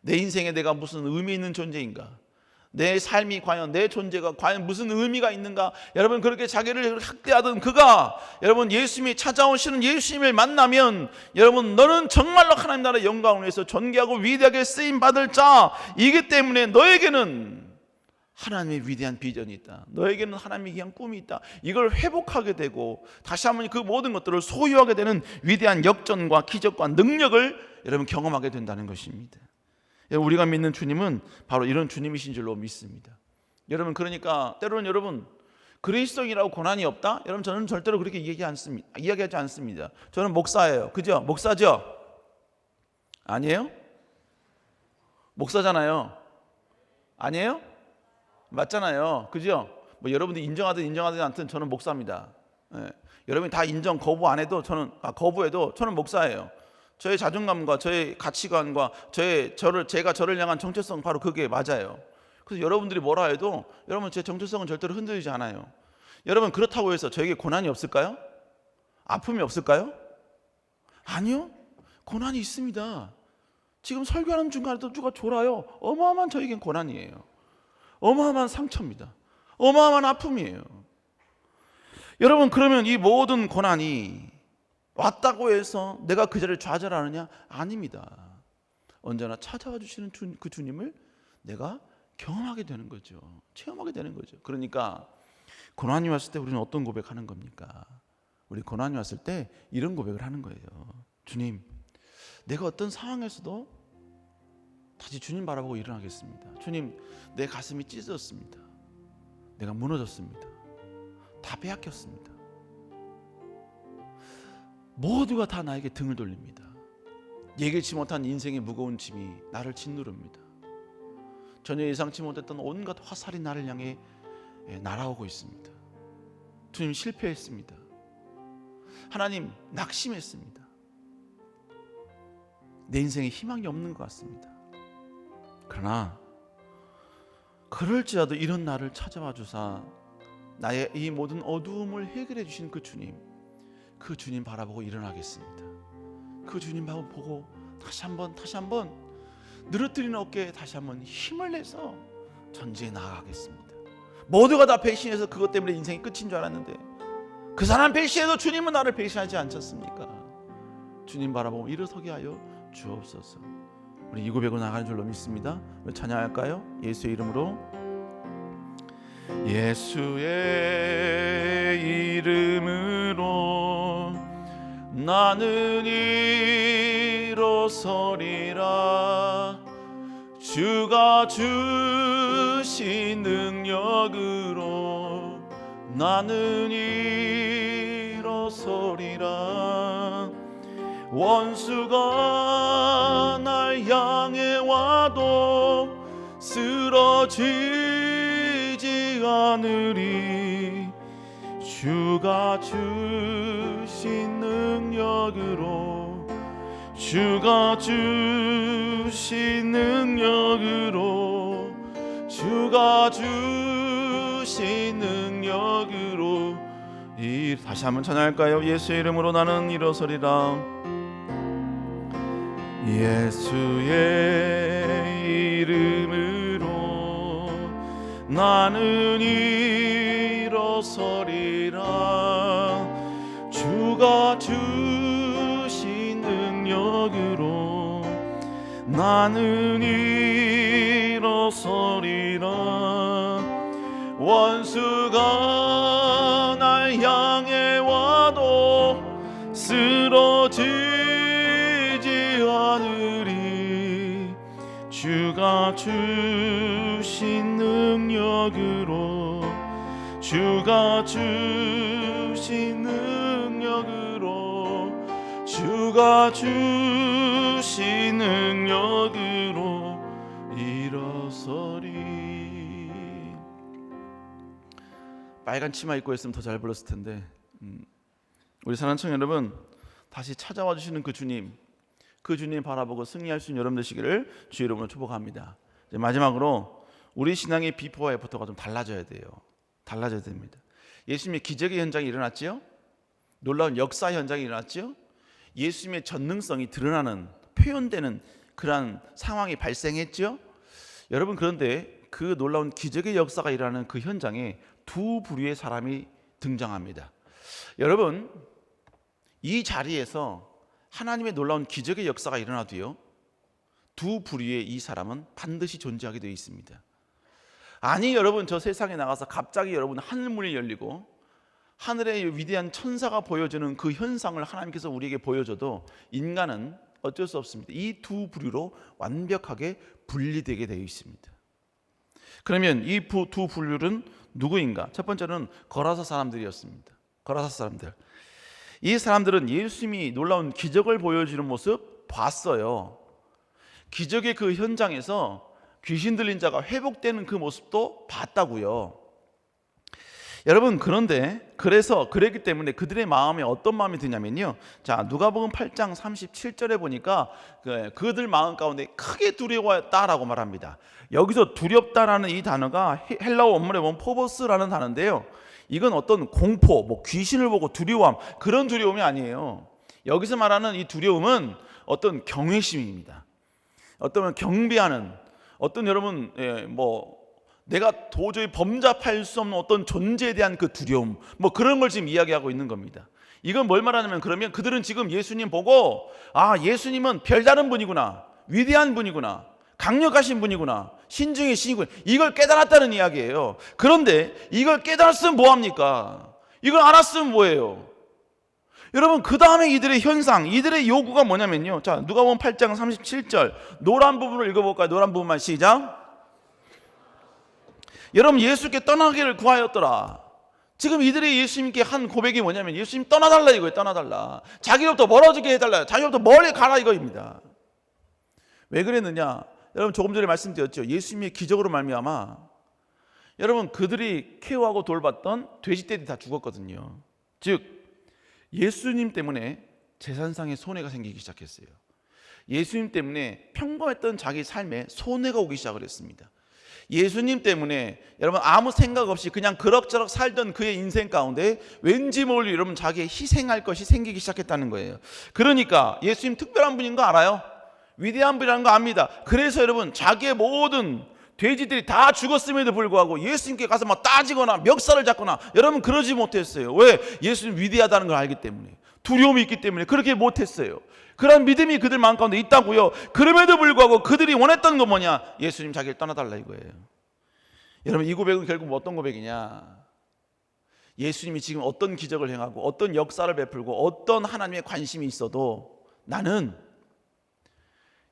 내 인생에 내가 무슨 의미 있는 존재인가? 내 삶이 과연 내 존재가 과연 무슨 의미가 있는가? 여러분 그렇게 자기를 학대하던 그가 여러분 예수님이 찾아오시는 예수님을 만나면 여러분 너는 정말로 하나님 나라의 영광을 위해서 존귀하고 위대하게 쓰임 받을 자이기 때문에 너에게는 하나님의 위대한 비전이 있다. 너에게는 하나님의 귀한 꿈이 있다. 이걸 회복하게 되고 다시 한번 그 모든 것들을 소유하게 되는 위대한 역전과 기적과 능력을 여러분 경험하게 된다는 것입니다. 우리가 믿는 주님은 바로 이런 주님이신 줄로 믿습니다. 여러분 그러니까 때로는 여러분 그리스도인이라고 고난이 없다? 여러분 저는 절대로 그렇게 이야기하지 않습니다. 저는 목사예요. 그죠? 목사죠? 아니에요? 목사잖아요. 아니에요? 맞잖아요. 그죠? 뭐 여러분들이 인정하든 인정하지 않든 저는 목사입니다. 예. 여러분이 다 인정 거부 안 해도 거부해도 저는 목사예요. 저의 자존감과 저의 가치관과 제가 저를 향한 정체성 바로 그게 맞아요. 그래서 여러분들이 뭐라 해도 여러분 제 정체성은 절대로 흔들리지 않아요. 여러분 그렇다고 해서 저에게 고난이 없을까요? 아픔이 없을까요? 아니요. 고난이 있습니다. 지금 설교하는 중간에도 누가 졸아요. 어마어마한 저에겐 고난이에요. 어마어마한 상처입니다. 어마어마한 아픔이에요. 여러분 그러면 이 모든 고난이 왔다고 해서 내가 그 자리를 좌절하느냐? 아닙니다. 언제나 찾아와 주시는 그 주님을 내가 경험하게 되는 거죠. 체험하게 되는 거죠. 그러니까 고난이 왔을 때 우리는 어떤 고백하는 겁니까? 우리 고난이 왔을 때 이런 고백을 하는 거예요. 주님, 내가 어떤 상황에서도 다시 주님 바라보고 일어나겠습니다. 주님, 내 가슴이 찢어졌습니다. 내가 무너졌습니다. 다 빼앗겼습니다. 모두가 다 나에게 등을 돌립니다. 예기치 못한 인생의 무거운 짐이 나를 짓누릅니다. 전혀 예상치 못했던 온갖 화살이 나를 향해 날아오고 있습니다. 주님, 실패했습니다. 하나님, 낙심했습니다. 내 인생에 희망이 없는 것 같습니다. 그러나 그럴지라도 이런 나를 찾아와 주사 나의 이 모든 어두움을 해결해 주신 그 주님 바라보고 일어나겠습니다. 그 주님 보고 다시 한번 늘어뜨리는 어깨에 다시 한번 힘을 내서 전지에 나아가겠습니다. 모두가 다 배신해서 그것 때문에 인생이 끝인 줄 알았는데 그 사람 배신해도 주님은 나를 배신하지 않셨습니까? 주님 바라보고 일어서게 하여 주옵소서. 우리 이 고백으로 나가는 줄로 믿습니다. 우리 찬양할까요? 예수의 이름으로. 예수의 이름으로 나는 일어서리라. 주가 주신 능력으로 나는 일어서리라. 원수가 날 향해 와도 쓰러지지 않으리. 주가 주신 능력으로 주가 주신 능력으로 주가 주신 능력으로 다시 한번 찬양할까요? 예수의 이름으로 나는 일어서리라. 예수의 이름으로 나는 일어서리라. 주가 주신 능력으로 나는 일어서리라. 원수가 날 향해 와도 쓰러지지 않으리. 주가 주신 능력으로 주가 주신 능력으로 주가 주신 능력으로 일어서리. 빨간 치마 입고 했으면 더 잘 불렀을 텐데 우리 사랑하는 청년 여러분, 다시 찾아와 주시는 그 주님 바라보고 승리할 수 있는 여러분 되시기를 주의 이름으로 축복합니다. 이제 마지막으로 우리 신앙의 비포와 애프터가 좀 달라져야 돼요. 달라져야 됩니다. 예수님의 기적의 현장이 일어났지요. 놀라운 역사 현장이 일어났지요. 예수님의 전능성이 드러나는 표현되는 그러한 상황이 발생했죠. 여러분, 그런데 그 놀라운 기적의 역사가 일어나는 그 현장에 두 부류의 사람이 등장합니다. 여러분, 이 자리에서 하나님의 놀라운 기적의 역사가 일어나도요, 두 부류의 이 사람은 반드시 존재하게 되어 있습니다. 아니, 여러분, 저 세상에 나가서 갑자기 여러분 하늘문이 열리고 하늘의 위대한 천사가 보여주는 그 현상을 하나님께서 우리에게 보여줘도 인간은 어쩔 수 없습니다. 이 두 부류로 완벽하게 분리되게 되어 있습니다. 그러면 이 두 부류는 누구인가? 첫 번째는 거라사 사람들이었습니다. 거라사 사람들. 이 사람들은 예수님이 놀라운 기적을 보여주는 모습 봤어요. 기적의 그 현장에서 귀신 들린 자가 회복되는 그 모습도 봤다고요. 여러분, 그랬기 때문에 그들의 마음에 어떤 마음이 드냐면요, 자, 누가복음 8장 37절에 보니까 그들 마음 가운데 크게 두려워했다라고 말합니다. 여기서 두렵다라는 이 단어가 헬라어 원문에 보면 포보스라는 단어인데요, 이건 어떤 공포, 뭐 귀신을 보고 두려움, 그런 두려움이 아니에요. 여기서 말하는 이 두려움은 어떤 경외심입니다. 어떤 경배하는, 어떤 여러분 내가 도저히 범접할 수 없는 어떤 존재에 대한 그 두려움, 뭐 그런 걸 지금 이야기하고 있는 겁니다. 이건 뭘 말하냐면, 그러면 그들은 지금 예수님 보고, 아, 예수님은 별다른 분이구나, 위대한 분이구나, 강력하신 분이구나, 신중의 신이구나, 이걸 깨달았다는 이야기예요. 그런데 이걸 깨달았으면 뭐합니까? 이걸 알았으면 뭐예요? 여러분, 그 다음에 이들의 현상, 이들의 요구가 뭐냐면요, 자, 누가복음 8장 37절 노란 부분을 읽어볼까요? 노란 부분만 시작. 여러분, 예수께 떠나기를 구하였더라. 지금 이들이 예수님께 한 고백이 뭐냐면, 예수님 떠나달라 이거예요. 떠나달라. 자기로부터 멀어지게 해달라. 자기로부터 멀리 가라 이거입니다. 왜 그랬느냐? 여러분, 조금 전에 말씀드렸죠. 예수님의 기적으로 말미암아 여러분, 그들이 케어하고 돌봤던 돼지떼들이 다 죽었거든요. 즉, 예수님 때문에 재산상의 손해가 생기기 시작했어요. 예수님 때문에 평범했던 자기 삶에 손해가 오기 시작을 했습니다. 예수님 때문에 여러분 아무 생각 없이 그냥 그럭저럭 살던 그의 인생 가운데 왠지 모를 여러분 자기의 희생할 것이 생기기 시작했다는 거예요. 그러니까 예수님 특별한 분인 거 알아요? 위대한 분이라는 거 압니다. 그래서 여러분 자기의 모든 돼지들이 다 죽었음에도 불구하고 예수님께 가서 막 따지거나 멱살을 잡거나 여러분 그러지 못했어요. 왜? 예수님 위대하다는 걸 알기 때문에, 두려움이 있기 때문에 그렇게 못했어요. 그런 믿음이 그들 마음 가운데 있다고요. 그럼에도 불구하고 그들이 원했던 건 뭐냐? 예수님 자기를 떠나달라 이거예요. 여러분 이 고백은 결국 어떤 고백이냐? 예수님이 지금 어떤 기적을 행하고 어떤 역사를 베풀고 어떤 하나님의 관심이 있어도 나는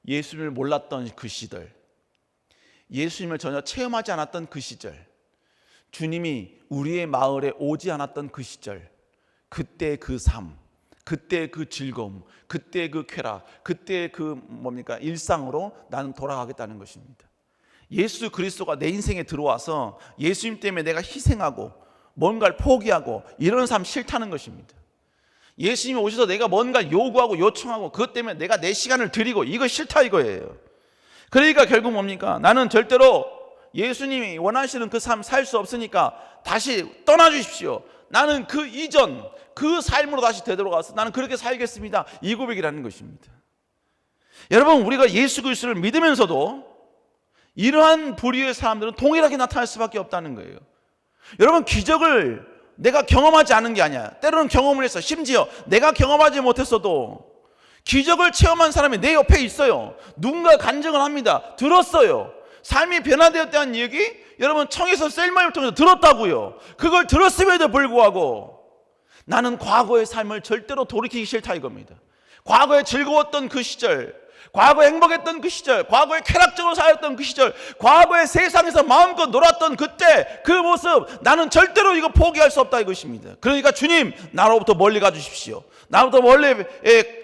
예수님을 몰랐던 그 시절, 예수님을 전혀 체험하지 않았던 그 시절, 주님이 우리의 마을에 오지 않았던 그 시절, 그때 그 삶, 그때 그 즐거움, 그때 그 쾌락, 그때 그 일상으로 나는 돌아가겠다는 것입니다. 예수 그리스도가 내 인생에 들어와서 예수님 때문에 내가 희생하고 뭔가를 포기하고 이런 삶 싫다는 것입니다. 예수님이 오셔서 내가 뭔가 요구하고 요청하고 그것 때문에 내가 내 시간을 드리고 이거 싫다 이거예요. 그러니까 결국 뭡니까? 나는 절대로 예수님이 원하시는 그 삶 살 수 없으니까 다시 떠나주십시오. 나는 그 이전 그 삶으로 다시 되돌아가서 나는 그렇게 살겠습니다. 이 고백이라는 것입니다. 여러분 우리가 예수 그리스도를 믿으면서도 이러한 부류의 사람들은 동일하게 나타날 수밖에 없다는 거예요. 여러분 기적을 내가 경험하지 않은 게 아니야. 때로는 경험을 했어. 심지어 내가 경험하지 못했어도 기적을 체험한 사람이 내 옆에 있어요. 누군가 간증을 합니다. 들었어요. 삶이 변화되었다는 얘기 여러분 청에서 셀마를 통해서 들었다고요. 그걸 들었음에도 불구하고 나는 과거의 삶을 절대로 돌이키기 싫다 이겁니다. 과거에 즐거웠던 그 시절, 과거에 행복했던 그 시절, 과거에 쾌락적으로 살았던 그 시절, 과거에 세상에서 마음껏 놀았던 그때 그 모습 나는 절대로 이거 포기할 수 없다 이것입니다. 그러니까 주님 나로부터 멀리 가주십시오. 나로부터 멀리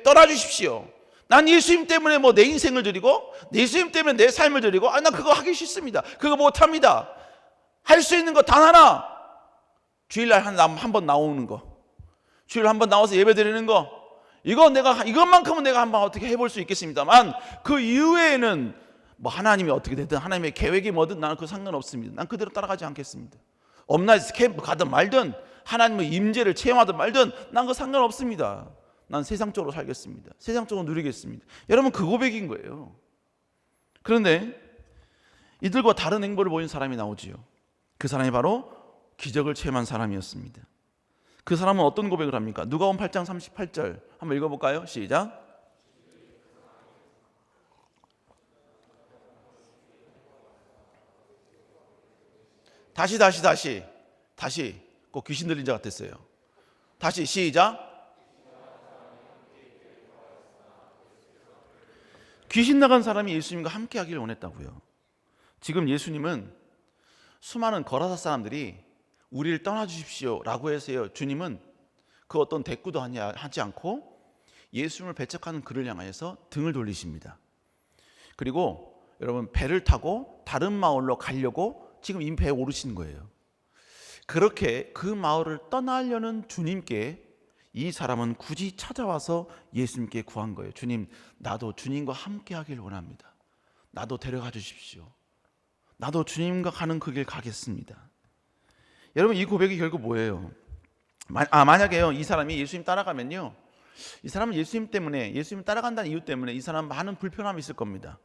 떠나주십시오. 난 예수님 때문에 내 인생을 드리고 예수님 때문에 내 삶을 드리고 난 그거 하기 싫습니다. 그거 못합니다. 할 수 있는 거 단 하나, 주일날 한 번 나오는 거, 주일 한 번 나와서 예배 드리는 거, 이것만큼은 내가 한번 어떻게 해볼 수 있겠습니다만 그 이후에는 하나님이 어떻게 되든 하나님의 계획이 뭐든 나는 그 상관없습니다. 난 그대로 따라가지 않겠습니다. 업라이트 캠프 가든 말든 하나님의 임재를 체험하든 말든 난 그 상관없습니다. 난 세상적으로 살겠습니다. 세상적으로 누리겠습니다. 여러분 그 고백인 거예요. 그런데 이들과 다른 행보를 보인 사람이 나오지요. 그 사람이 바로 기적을 체험한 사람이었습니다. 그 사람은 어떤 고백을 합니까? 누가복음 8장 38절 한번 읽어볼까요? 시작. 다시 꼭 귀신 들린 자 같았어요. 다시 시작. 귀신 나간 사람이 예수님과 함께 하기를 원했다고요. 지금 예수님은 수많은 거라사 사람들이 우리를 떠나주십시오 라고 해서요, 주님은 그 어떤 대꾸도 하지 않고 예수님을 배척하는 그를 향하여서 등을 돌리십니다. 그리고 여러분 배를 타고 다른 마을로 가려고 지금 이미 배에 오르신 거예요. 그렇게 그 마을을 떠나려는 주님께 이 사람은 굳이 찾아와서 예수님께 구한 거예요. 주님, 나도 주님과 함께 하길 원합니다. 나도 데려가 주십시오. 나도 주님과 가는 그 길 가겠습니다. 여러분 이 고백이 결국 뭐예요? 만약에요 이 사람이 예수님 따라가면요, 이 사람은 예수님 때문에, 예수님 따라간다는 이유 때문에 이 사람 많은 불편함이 있을 겁니다.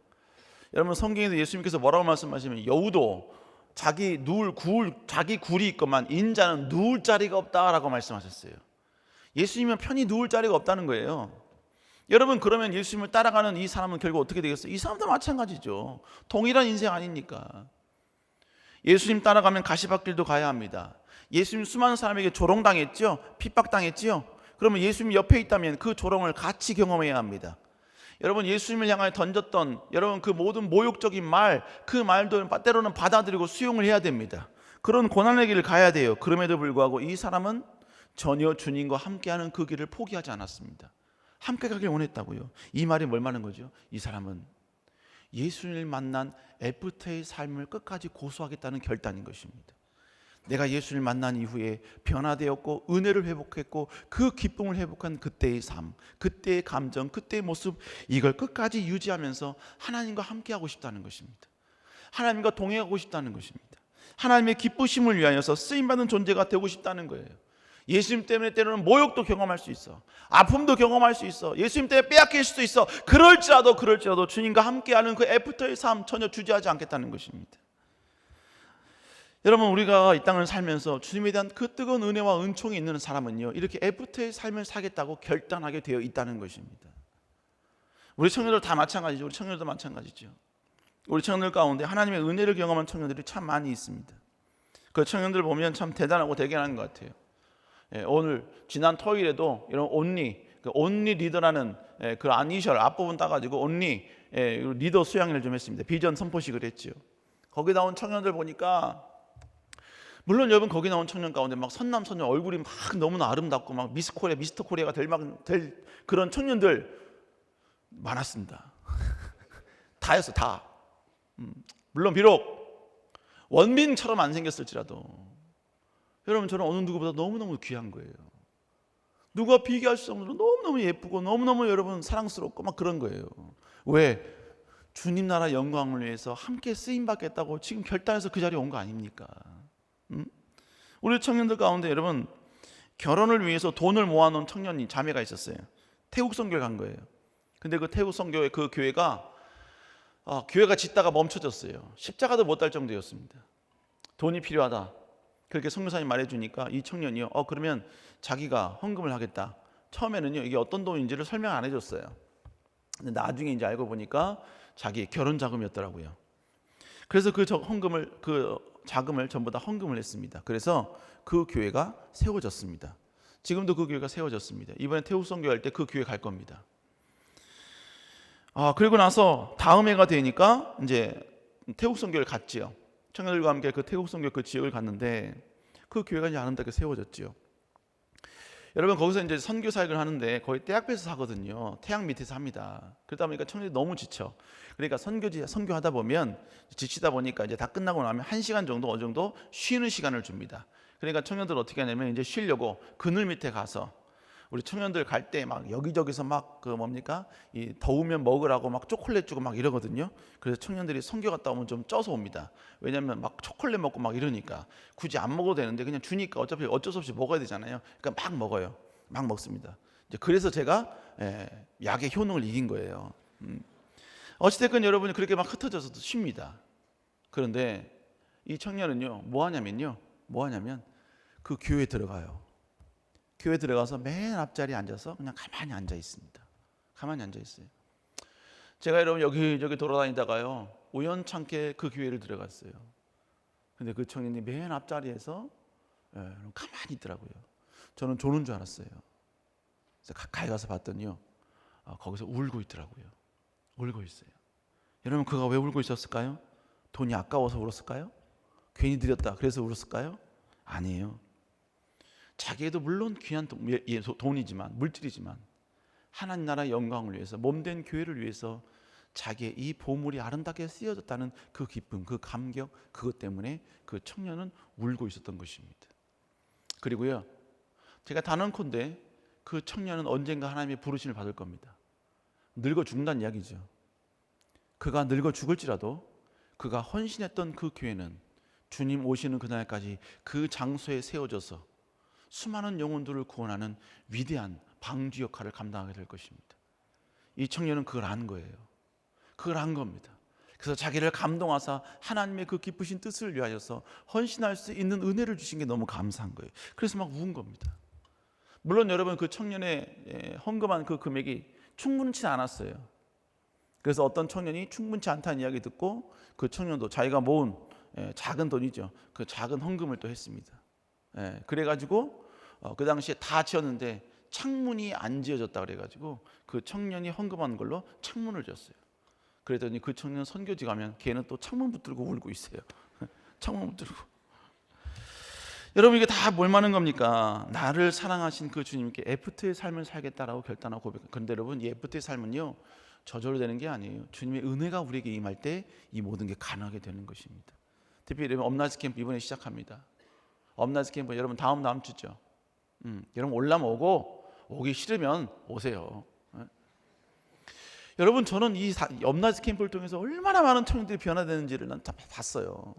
여러분 성경에서 예수님께서 뭐라고 말씀하시면 여우도 자기 굴이 있건만 인자는 누울 자리가 없다라고 말씀하셨어요. 예수님은 편히 누울 자리가 없다는 거예요. 여러분 그러면 예수님을 따라가는 이 사람은 결국 어떻게 되겠어요? 이 사람도 마찬가지죠. 동일한 인생 아닙니까? 예수님 따라가면 가시밭길도 가야 합니다. 예수님 수많은 사람에게 조롱당했죠? 핍박당했죠? 그러면 예수님 옆에 있다면 그 조롱을 같이 경험해야 합니다. 여러분 예수님을 향하여 던졌던 여러분 그 모든 모욕적인 말, 그 말도 때로는 받아들이고 수용을 해야 됩니다. 그런 고난의 길을 가야 돼요. 그럼에도 불구하고 이 사람은 전혀 주님과 함께하는 그 길을 포기하지 않았습니다. 함께 가길 원했다고요. 이 말이 뭘 말하는 거죠? 이 사람은 예수님을 만난 애프터의 삶을 끝까지 고수하겠다는 결단인 것입니다. 내가 예수를 만난 이후에 변화되었고 은혜를 회복했고 그 기쁨을 회복한 그때의 삶, 그때의 감정, 그때의 모습, 이걸 끝까지 유지하면서 하나님과 함께하고 싶다는 것입니다. 하나님과 동행하고 싶다는 것입니다. 하나님의 기쁘심을 위하여서 쓰임받는 존재가 되고 싶다는 거예요. 예수님 때문에 때로는 모욕도 경험할 수 있어, 아픔도 경험할 수 있어, 예수님 때문에 빼앗길 수도 있어. 그럴지라도 주님과 함께하는 그 애프터의 삶 전혀 주저하지 않겠다는 것입니다. 여러분, 우리가 이 땅을 살면서 주님에 대한 그 뜨거운 은혜와 은총이 있는 사람은요, 이렇게 애프터의 삶을 살겠다고 결단하게 되어 있다는 것입니다. 우리 청년들 다 마찬가지죠. 우리 청년들도 마찬가지죠. 우리 청년들 가운데 하나님의 은혜를 경험한 청년들이 참 많이 있습니다. 그 청년들 보면 참 대단하고 대견한 것 같아요. 오늘 지난 토요일에도 이런 온리 리더라는 그 이니셜 앞부분 따가지고 온리 리더 수양회를 좀 했습니다. 비전 선포식을 했죠. 거기 나온 청년들 보니까, 물론 여러분 거기 나온 청년 가운데 막 선남선녀 얼굴이 막 너무나 아름답고 막 미스 코리아 미스터 코리아가 될 그런 청년들 많았습니다. 다였어, 다. 물론 비록 원빈처럼 안 생겼을지라도 여러분, 저는 어느 누구보다 너무너무 귀한 거예요. 누가 비교할 수 없는 너무너무 예쁘고 너무너무 여러분 사랑스럽고 막 그런 거예요. 왜? 주님 나라 영광을 위해서 함께 쓰임 받겠다고 지금 결단해서 그 자리에 온 거 아닙니까? 우리 청년들 가운데 여러분, 결혼을 위해서 돈을 모아놓은 청년이 자매가 있었어요. 태국 선교를 간 거예요. 근데 그 태국 선교의 그 교회가 짓다가 멈춰졌어요. 십자가도 못 달 정도였습니다. 돈이 필요하다, 그렇게 선교사님 말해주니까 이 청년이요, 그러면 자기가 헌금을 하겠다. 처음에는요, 이게 어떤 돈인지를 설명 안 해줬어요. 근데 나중에 이제 알고 보니까 자기 결혼 자금이었더라고요. 그래서 그 자금을 전부 다 헌금을 했습니다. 그래서 그 교회가 세워졌습니다. 지금도 그 교회가 세워졌습니다. 이번에 태국 선교할 때 그 교회 갈 겁니다. 그리고 나서 다음 해가 되니까 이제 태국 선교를 갔지요. 청년들과 함께 그 태국 선교 그 지역을 갔는데 그 교회가 이제 아름답게 세워졌지요. 여러분, 거기서 이제 선교 사역을 하는데 거의 떼 앞에서 하거든요. 태양 밑에서 합니다. 그러다 보니까 청년들이 너무 지쳐. 그러니까 선교하다 보면 지치다 보니까 이제 다 끝나고 나면 1시간 정도 어느 정도 쉬는 시간을 줍니다. 그러니까 청년들 어떻게 하냐면 이제 쉬려고 그늘 밑에 가서, 우리 청년들 갈 때 막 여기저기서 막 이 더우면 먹으라고 막 초콜릿 주고 막 이러거든요. 그래서 청년들이 선교 갔다 오면 좀 쪄서 옵니다. 왜냐하면 막 초콜릿 먹고 막 이러니까 굳이 안 먹어도 되는데 그냥 주니까 어차피 어쩔 수 없이 먹어야 되잖아요. 그러니까 막 먹어요. 막 먹습니다. 이제 그래서 제가 약의 효능을 이긴 거예요. 어찌됐건 여러분이 그렇게 막 흩어져서도 쉽니다. 그런데 이 청년은요, 뭐 하냐면 그 교회에 들어가요. 교회 들어가서 맨 앞자리에 앉아서 그냥 가만히 앉아 있습니다. 가만히 앉아 있어요. 제가 여러분 여기저기 돌아다니다가요, 우연찮게 그 교회를 들어갔어요. 근데 그 청년이 맨 앞자리에서 가만히 있더라고요. 저는 조는 줄 알았어요. 그래서 가까이 가서 봤더니요, 거기서 울고 있더라고요. 울고 있어요. 여러분, 그가 왜 울고 있었을까요? 돈이 아까워서 울었을까요? 괜히 드렸다 그래서 울었을까요? 아니에요. 자기에도 물론 귀한 돈이지만, 물질이지만 하나님 나라 영광을 위해서, 몸된 교회를 위해서 자기의 이 보물이 아름답게 쓰여졌다는 그 기쁨, 그 감격, 그것 때문에 그 청년은 울고 있었던 것입니다. 그리고요, 제가 단언컨대 그 청년은 언젠가 하나님의 부르심을 받을 겁니다. 늙어 죽는다는 이야기죠. 그가 늙어 죽을지라도 그가 헌신했던 그 교회는 주님 오시는 그날까지 그 장소에 세워져서 수많은 영혼들을 구원하는 위대한 방주 역할을 감당하게 될 것입니다. 이 청년은 그걸 안 거예요. 그걸 안 겁니다. 그래서 자기를 감동하사 하나님의 그 기쁘신 뜻을 위하여서 헌신할 수 있는 은혜를 주신 게 너무 감사한 거예요. 그래서 막 운 겁니다. 물론 여러분, 그 청년의 헌금한 그 금액이 충분치 않았어요. 그래서 어떤 청년이 충분치 않다는 이야기 듣고 그 청년도 자기가 모은 작은 돈이죠, 그 작은 헌금을 또 했습니다. 그래가지고 그 당시에 다 지었는데 창문이 안 지어졌다 그래가지고 그 청년이 헌금한 걸로 창문을 지었어요. 그랬더니 그 청년 선교지 가면 걔는 또 창문 붙들고 울고 있어요. 창문 붙들고. 여러분, 이게 다 뭘 말하는 겁니까? 나를 사랑하신 그 주님께 애프터의 삶을 살겠다라고 결단하고 고백. 그런데 여러분, 이 애프터의 삶은요, 저절로 되는 게 아니에요. 주님의 은혜가 우리에게 임할 때 이 모든 게 가능하게 되는 것입니다. 특히 여러분, 업나이트 캠프 이번에 시작합니다. 업나이트 캠프 여러분 다음 주죠. 여러분 올라면 오기 싫으면 오세요. 여러분, 저는 이 업나이트 캠프를 통해서 얼마나 많은 청년들이 변화되는지를 난 봤어요.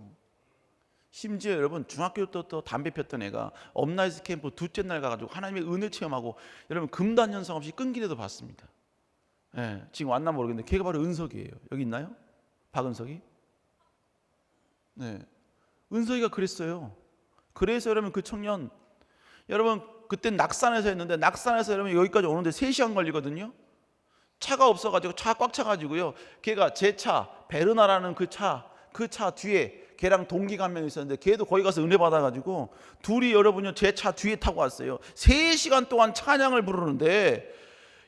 심지어 여러분, 중학교 때 또 담배 폈던 애가 업나이트 캠프 둘째 날 가가지고 하나님의 은혜 체험하고 여러분 금단 현상 없이 끊기게도 봤습니다. 지금 왔나 모르겠는데 걔가 바로 은석이에요. 여기 있나요? 박은석이? 네, 은석이가 그랬어요. 그래서 여러분 그 청년, 여러분 그때 낙산에서 했는데 낙산에서 여러분 여기까지 오는데 3시간 걸리거든요. 차가 없어가지고 차 꽉 차가지고요. 걔가 제 차 베르나라는 그 차 뒤에 걔랑 동기가 한 명 있었는데 걔도 거기 가서 은혜 받아가지고 둘이 여러분요 제 차 뒤에 타고 왔어요. 3시간 동안 찬양을 부르는데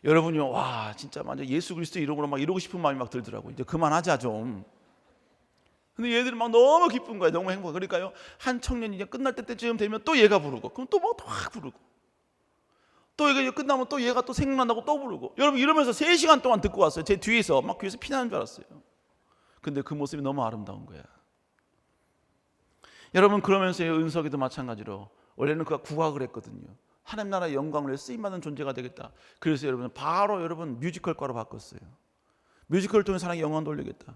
여러분요 와 진짜 완전 예수 그리스도 이름으로 막 이러고 싶은 마음이 막 들더라고요. 이제 그만하자 좀. 근데 얘들은 막 너무 기쁜 거예요. 너무 행복해. 그러니까요 한 청년이 이제 끝날 때쯤 되면 또 얘가 부르고 그럼 또 막 부르고 또 이게 끝나면 또 얘가 또 생각난다고 또 부르고 여러분 이러면서 3시간 동안 듣고 왔어요. 제 뒤에서 막 귀에서 피나는 줄 알았어요. 근데 그 모습이 너무 아름다운 거야. 여러분 그러면서 은석이도 마찬가지로 원래는 그가 국악을 했거든요. 하나님 나라의 영광을 위해 쓰임받는 존재가 되겠다. 그래서 여러분 바로 여러분 뮤지컬과로 바꿨어요. 뮤지컬을 통해 사람에게 영광 돌리겠다.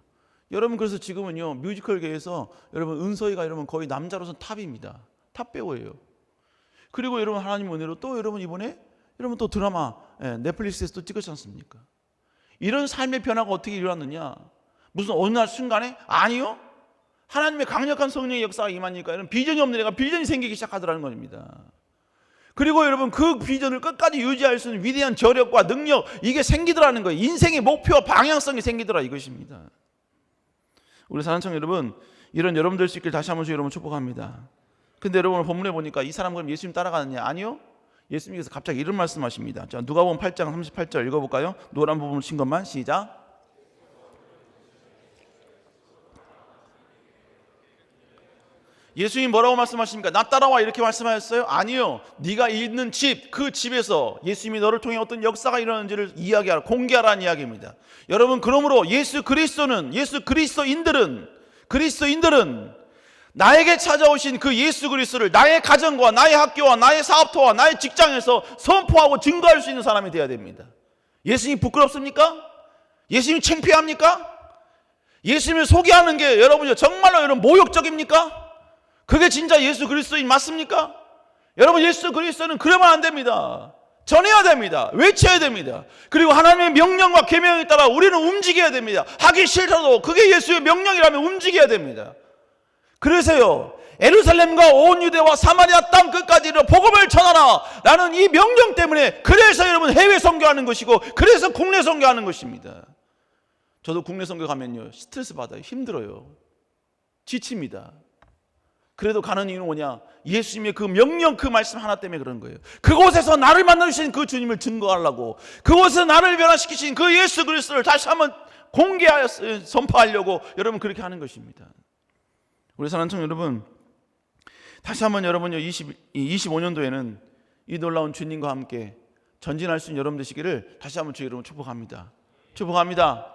여러분 그래서 지금은요 뮤지컬계에서 여러분 은서이가 여러분 거의 남자로서는 탑입니다. 탑 배우예요. 그리고 여러분 하나님 은혜로 또 여러분 이번에 여러분 또 드라마 넷플릭스에서 또 찍었지 않습니까? 이런 삶의 변화가 어떻게 일어났느냐? 무슨 어느 날 순간에? 아니요. 하나님의 강력한 성령의 역사가 임하니까 이런 비전이 없는 애가 비전이 생기기 시작하더라는 겁니다. 그리고 여러분 그 비전을 끝까지 유지할 수 있는 위대한 저력과 능력 이게 생기더라는 거예요. 인생의 목표와 방향성이 생기더라 이것입니다. 우리 사랑청 여러분 이런 여러분들 수 있길 다시 한번 여러분 축복합니다. 근데 여러분 본문에 보니까 이 사람 그럼 예수님 따라가느냐? 아니요. 예수님께서 갑자기 이런 말씀하십니다. 자, 누가복음 8장 38절 읽어볼까요? 노란 부분을 친 것만 시작. 예수님 뭐라고 말씀하십니까? 나 따라와 이렇게 말씀하셨어요? 아니요. 네가 있는 집, 그 집에서 예수님이 너를 통해 어떤 역사가 일어나는지를 이야기하라, 공개하라는 이야기입니다. 여러분 그러므로 예수 그리스도인들은 나에게 찾아오신 그 예수 그리스도를 나의 가정과 나의 학교와 나의 사업터와 나의 직장에서 선포하고 증거할 수 있는 사람이 되어야 됩니다. 예수님 부끄럽습니까? 예수님 창피합니까? 예수님을 소개하는 게 여러분요 정말로 여러분 모욕적입니까? 그게 진짜 예수 그리스도인 맞습니까? 여러분 예수 그리스도는 그러면 안 됩니다. 전해야 됩니다. 외쳐야 됩니다. 그리고 하나님의 명령과 계명에 따라 우리는 움직여야 됩니다. 하기 싫어도 그게 예수의 명령이라면 움직여야 됩니다. 그래서요 예루살렘과 온 유대와 사마리아 땅 끝까지 복음을 전하라 라는 이 명령 때문에 그래서 여러분 해외 선교하는 것이고 그래서 국내 선교하는 것입니다. 저도 국내 선교 가면요 스트레스 받아요. 힘들어요. 지칩니다. 그래도 가는 이유는 뭐냐? 예수님의 그 명령 그 말씀 하나 때문에 그런 거예요. 그곳에서 나를 만나주신 그 주님을 증거하려고 그곳에서 나를 변화시키신 그 예수 그리스도를 다시 한번 공개하여 선포하려고 여러분 그렇게 하는 것입니다. 우리 사랑하는 여러분 다시 한번 여러분 25년도에는 이 놀라운 주님과 함께 전진할 수 있는 여러분 되시기를 다시 한번 주의 이름으로 축복합니다. 축복합니다.